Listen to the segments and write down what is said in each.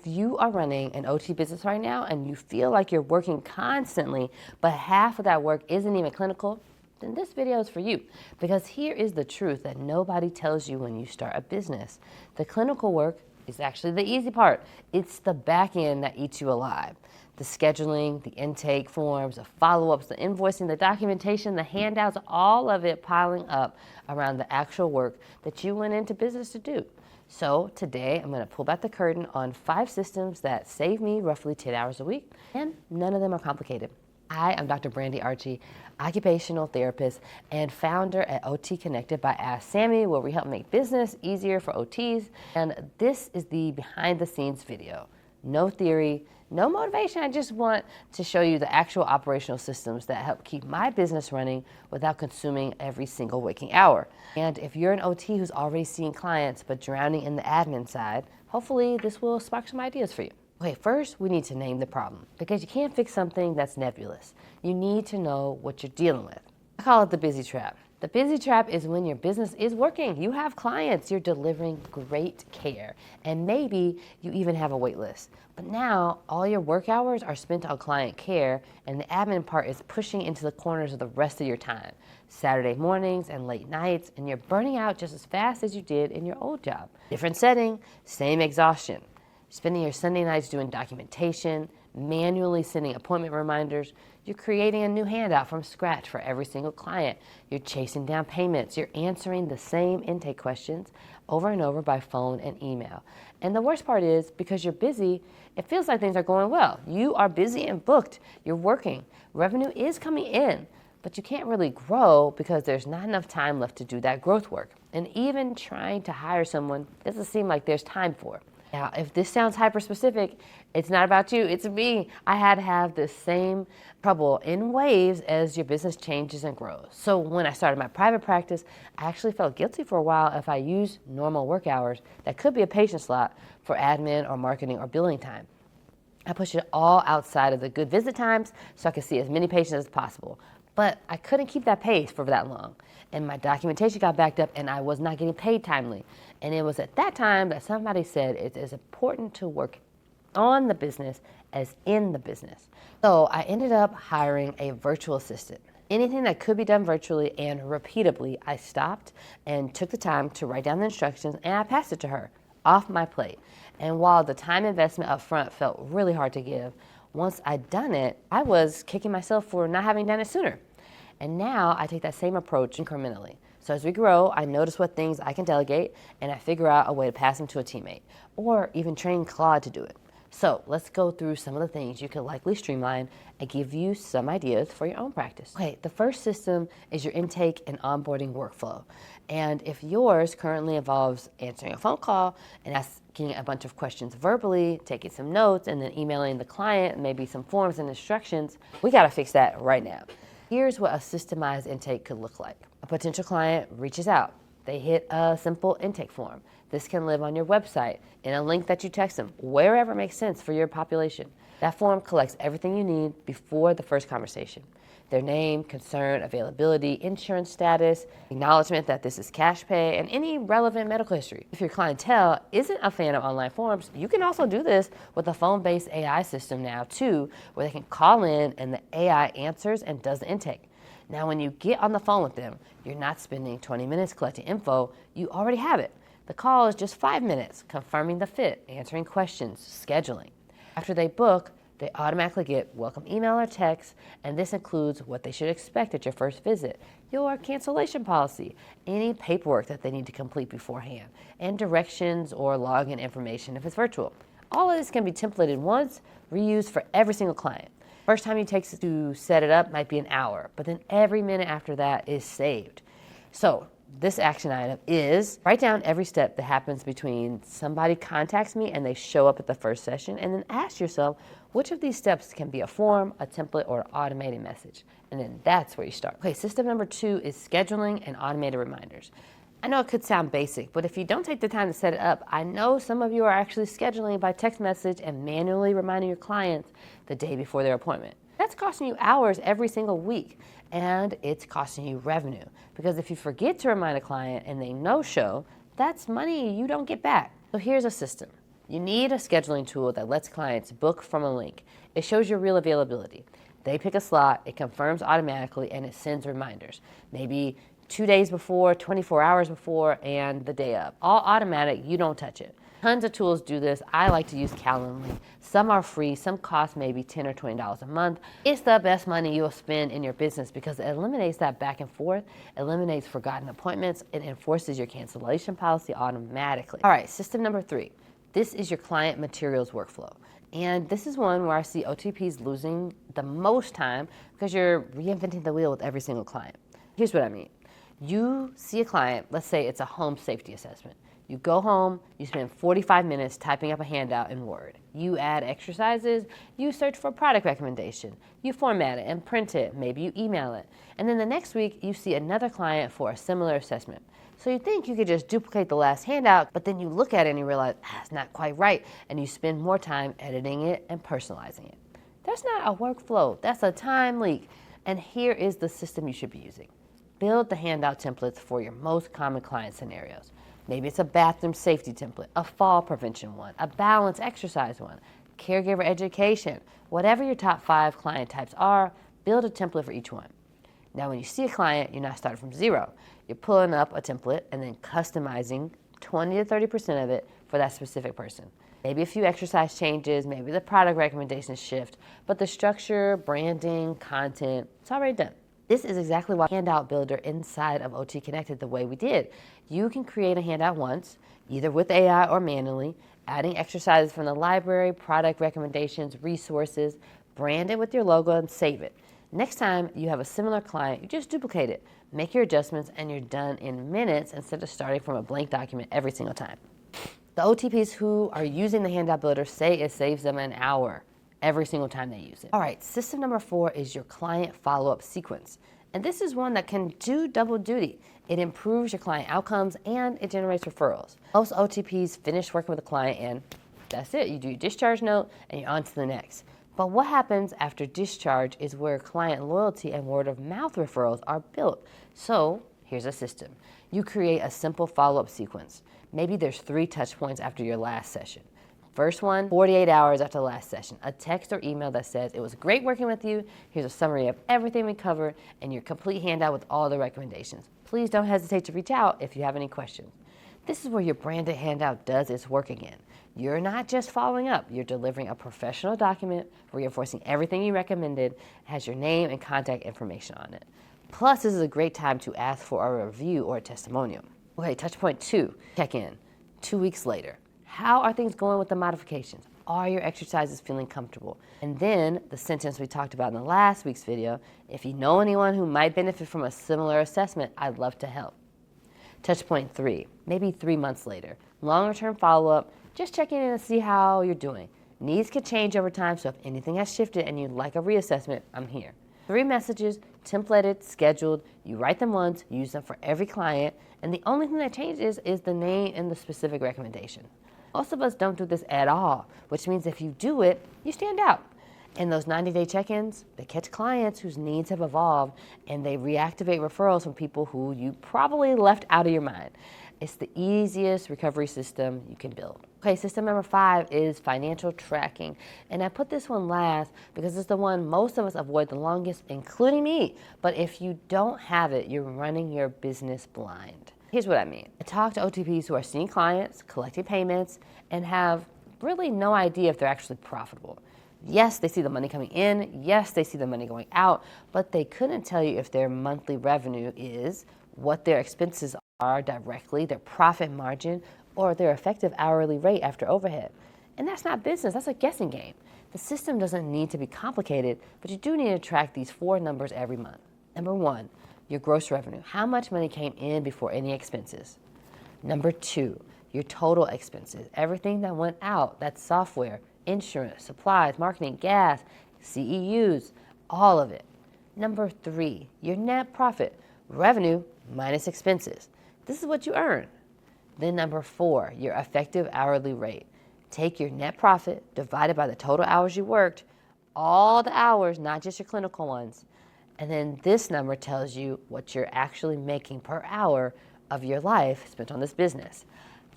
you are running an OT business right now and you feel like you're working constantly, but half of that work isn't even clinical, then this video is for you. Because here is the truth that nobody tells you when you start a business. The clinical work is actually the easy part. It's the back end that eats you alive. The scheduling, the intake forms, the follow-ups, the invoicing, the documentation, the handouts, all of it piling up around the actual work that you went into business to do. So today I'm going to pull back the curtain on 5 systems that save me roughly 10 hours a week, and none of them are complicated. I am Dr. Brandy Archie, occupational therapist and founder at OT Connected by AskSAMIE, where we help make business easier for OTs. And this is the behind the scenes video. No theory, no motivation. I just want to show you the actual operational systems that help keep my business running without consuming every single waking hour. And if you're an OT who's already seeing clients but drowning in the admin side, hopefully this will spark some ideas for you. Okay, first we need to name the problem, because you can't fix something that's nebulous. You need to know what you're dealing with. I call it the busy trap. The busy trap is when your business is working. You have clients, you're delivering great care, and maybe you even have a wait list. But now all your work hours are spent on client care, and the admin part is pushing into the corners of the rest of your time. Saturday mornings and late nights, and you're burning out just as fast as you did in your old job. Different setting, same exhaustion. Spending your Sunday nights doing documentation, manually sending appointment reminders. You're creating a new handout from scratch for every single client. You're chasing down payments. You're answering the same intake questions over and over by phone and email. And the worst part is, because you're busy, it feels like things are going well. You are busy and booked. You're working. Revenue is coming in, but you can't really grow because there's not enough time left to do that growth work. And even trying to hire someone doesn't seem like there's time for. Now, if this sounds hyper-specific, it's not about you, it's me. I had to have the same trouble in waves as your business changes and grows. So when I started my private practice, I actually felt guilty for a while if I used normal work hours that could be a patient slot for admin or marketing or billing time. I pushed it all outside of the good visit times so I could see as many patients as possible. But I couldn't keep that pace for that long. And my documentation got backed up and I was not getting paid timely. And it was at that time that somebody said it's as important to work on the business as in the business. So I ended up hiring a virtual assistant. Anything that could be done virtually and repeatably, I stopped and took the time to write down the instructions, and I passed it to her off my plate. And while the time investment up front felt really hard to give, once I'd done it, I was kicking myself for not having done it sooner. And now I take that same approach incrementally. So as we grow, I notice what things I can delegate, and I figure out a way to pass them to a teammate, or even train Claude to do it. So let's go through some of the things you can likely streamline and give you some ideas for your own practice. Okay, the first system is your intake and onboarding workflow. And if yours currently involves answering a phone call and asking a bunch of questions verbally, taking some notes, and then emailing the client, maybe some forms and instructions, we gotta fix that right now. Here's what a systemized intake could look like. A potential client reaches out. They hit a simple intake form. This can live on your website, in a link that you text them, wherever it makes sense for your population. That form collects everything you need before the first conversation. Their name, concern, availability, insurance status, acknowledgement that this is cash pay, and any relevant medical history. If your clientele isn't a fan of online forms, you can also do this with a phone-based AI system now too, where they can call in and the AI answers and does the intake. Now when you get on the phone with them, you're not spending 20 minutes collecting info, you already have it. The call is just 5 minutes, confirming the fit, answering questions, scheduling. After they book, they automatically get welcome email or text, and this includes what they should expect at your first visit, your cancellation policy, any paperwork that they need to complete beforehand, and directions or login information if it's virtual. All of this can be templated once, reused for every single client. First time it takes to set it up might be an hour, but then every minute after that is saved. So this action item is write down every step that happens between somebody contacts me and they show up at the first session, and then ask yourself which of these steps can be a form, a template, or an automated message. And then that's where you start. Okay, system number 2 is scheduling and automated reminders. I know it could sound basic, but if you don't take the time to set it up, I know some of you are actually scheduling by text message and manually reminding your clients the day before their appointment. That's costing you hours every single week, and it's costing you revenue. Because if you forget to remind a client and they no-show, that's money you don't get back. So here's a system. You need a scheduling tool that lets clients book from a link. It shows your real availability. They pick a slot, it confirms automatically, and it sends reminders. Maybe 2 days before, 24 hours before, and the day of. All automatic, you don't touch it. Tons of tools do this. I like to use Calendly. Some are free, some cost maybe $10 or $20 a month. It's the best money you'll spend in your business because it eliminates that back and forth, eliminates forgotten appointments, it enforces your cancellation policy automatically. All right, system number 3. This is your client materials workflow. And this is one where I see OTPs losing the most time because you're reinventing the wheel with every single client. Here's what I mean. You see a client, let's say it's a home safety assessment. You go home, you spend 45 minutes typing up a handout in Word. You add exercises, you search for a product recommendation, you format it and print it, maybe you email it. And then the next week, you see another client for a similar assessment. So you think you could just duplicate the last handout, but then you look at it and you realize, it's not quite right, and you spend more time editing it and personalizing it. That's not a workflow, that's a time leak. And here is the system you should be using. Build the handout templates for your most common client scenarios. Maybe it's a bathroom safety template, a fall prevention one, a balance exercise one, caregiver education. Whatever your top 5 client types are, build a template for each one. Now, when you see a client, you're not starting from zero. You're pulling up a template and then customizing 20 to 30% of it for that specific person. Maybe a few exercise changes, maybe the product recommendations shift, but the structure, branding, content, it's already done. This is exactly why Handout Builder inside of OT Connected the way we did. You can create a handout once, either with AI or manually, adding exercises from the library, product recommendations, resources, brand it with your logo and save it. Next time you have a similar client, you just duplicate it, make your adjustments, and you're done in minutes instead of starting from a blank document every single time. The OTPs who are using the Handout Builder say it saves them an hour every single time they use it. All right, system number 4 is your client follow-up sequence. And this is one that can do double duty. It improves your client outcomes and it generates referrals. Most OTPs finish working with a client and that's it. You do your discharge note and you're on to the next. But what happens after discharge is where client loyalty and word of mouth referrals are built. So here's a system. You create a simple follow-up sequence. Maybe there's 3 touch points after your last session. First one, 48 hours after the last session, a text or email that says, it was great working with you, here's a summary of everything we covered, and your complete handout with all the recommendations. Please don't hesitate to reach out if you have any questions. This is where your branded handout does its work again. You're not just following up, you're delivering a professional document, reinforcing everything you recommended, has your name and contact information on it. Plus, this is a great time to ask for a review or a testimonial. Okay, touch point 2, check in, 2 weeks later. How are things going with the modifications? Are your exercises feeling comfortable? And then the sentence we talked about in the last week's video, if you know anyone who might benefit from a similar assessment, I'd love to help. Touch point 3, maybe 3 months later. Longer term follow-up, just checking in to see how you're doing. Needs could change over time, so if anything has shifted and you'd like a reassessment, I'm here. 3 messages, templated, scheduled, you write them once, use them for every client, and the only thing that changes is the name and the specific recommendation. Most of us don't do this at all, which means if you do it, you stand out. In those 90-day check-ins, they catch clients whose needs have evolved and they reactivate referrals from people who you probably left out of your mind. It's the easiest recovery system you can build. Okay, system number 5 is financial tracking. And I put this one last because it's the one most of us avoid the longest, including me. But if you don't have it, you're running your business blind. Here's what I mean. I talk to OTPs who are seeing clients, collecting payments, and have really no idea if they're actually profitable. Yes, they see the money coming in. Yes, they see the money going out, but they couldn't tell you if their monthly revenue is, what their expenses are directly, their profit margin, or their effective hourly rate after overhead. And that's not business, that's a guessing game. The system doesn't need to be complicated, but you do need to track these 4 numbers every month. Number 1, your gross revenue. How much money came in before any expenses? Number 2, your total expenses. Everything that went out, that's software, insurance, supplies, marketing, gas, CEUs, all of it. Number 3, your net profit. Revenue minus expenses. This is what you earn. Then number 4, your effective hourly rate. Take your net profit divided by the total hours you worked, all the hours, not just your clinical ones. And then this number tells you what you're actually making per hour of your life spent on this business.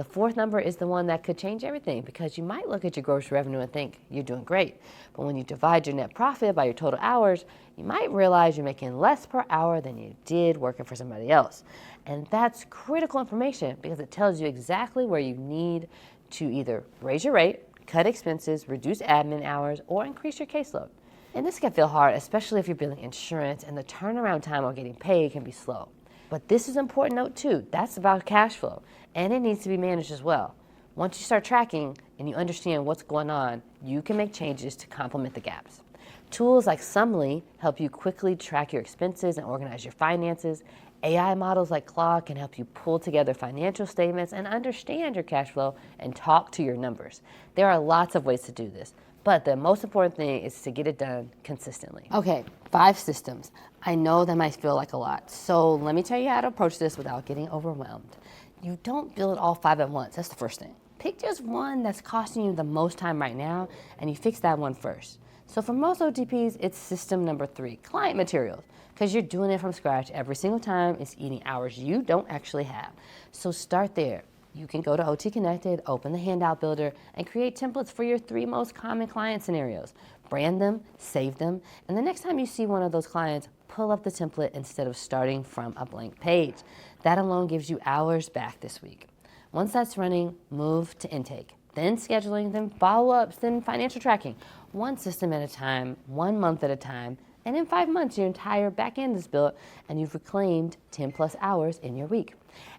The fourth number is the one that could change everything, because you might look at your gross revenue and think you're doing great. But when you divide your net profit by your total hours, you might realize you're making less per hour than you did working for somebody else. And that's critical information, because it tells you exactly where you need to either raise your rate, cut expenses, reduce admin hours, or increase your caseload. And this can feel hard, especially if you're billing insurance and the turnaround time on getting paid can be slow. But this is an important note too. That's about cash flow, and it needs to be managed as well. Once you start tracking and you understand what's going on, you can make changes to complement the gaps. Tools like AskSAMIE help you quickly track your expenses and organize your finances. AI models like Claude can help you pull together financial statements and understand your cash flow and talk to your numbers. There are lots of ways to do this, but the most important thing is to get it done consistently. Okay, 5 systems. I know that might feel like a lot, so let me tell you how to approach this without getting overwhelmed. You don't build all 5 at once. That's the first thing. Pick just one that's costing you the most time right now, and you fix that one first. So for most OTPs, it's system number 3, client materials, because you're doing it from scratch every single time. It's eating hours you don't actually have. So start there. You can go to OT Connected, open the handout builder, and create templates for your 3 most common client scenarios. Brand them, save them, and the next time you see one of those clients, pull up the template instead of starting from a blank page. That alone gives you hours back this week. Once that's running, move to intake, then scheduling, then follow-ups, then financial tracking. One system at a time, 1 month at a time, and in 5 months, your entire back end is built and you've reclaimed 10 plus hours in your week.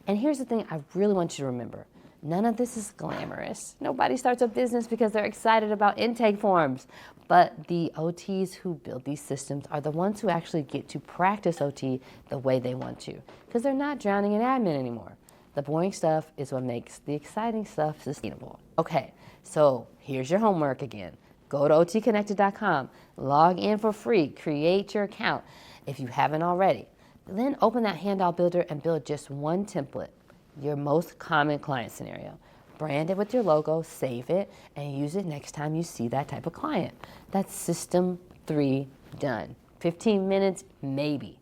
And here's the thing I really want you to remember. None of this is glamorous. Nobody starts a business because they're excited about intake forms. But the OTs who build these systems are the ones who actually get to practice OT the way they want to, because they're not drowning in admin anymore. The boring stuff is what makes the exciting stuff sustainable. Okay, so here's your homework again. Go to otconnected.com, log in for free, create your account if you haven't already. Then open that handout builder and build just one template, your most common client scenario. Brand it with your logo, save it, and use it next time you see that type of client. That's system 3 done. 15 minutes, maybe.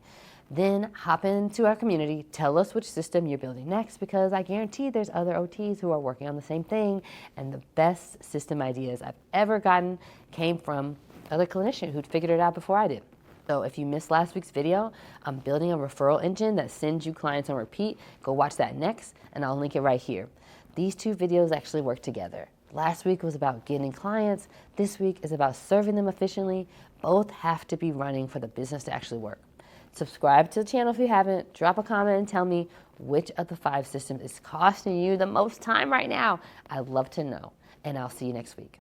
Then hop into our community, tell us which system you're building next, because I guarantee there's other OTs who are working on the same thing, and the best system ideas I've ever gotten came from other clinicians who'd figured it out before I did. So if you missed last week's video, I'm building a referral engine that sends you clients on repeat. Go watch that next, and I'll link it right here. These 2 videos actually work together. Last week was about getting clients. This week is about serving them efficiently. Both have to be running for the business to actually work. Subscribe to the channel if you haven't. Drop a comment and tell me which of the 5 systems is costing you the most time right now. I'd love to know, and I'll see you next week.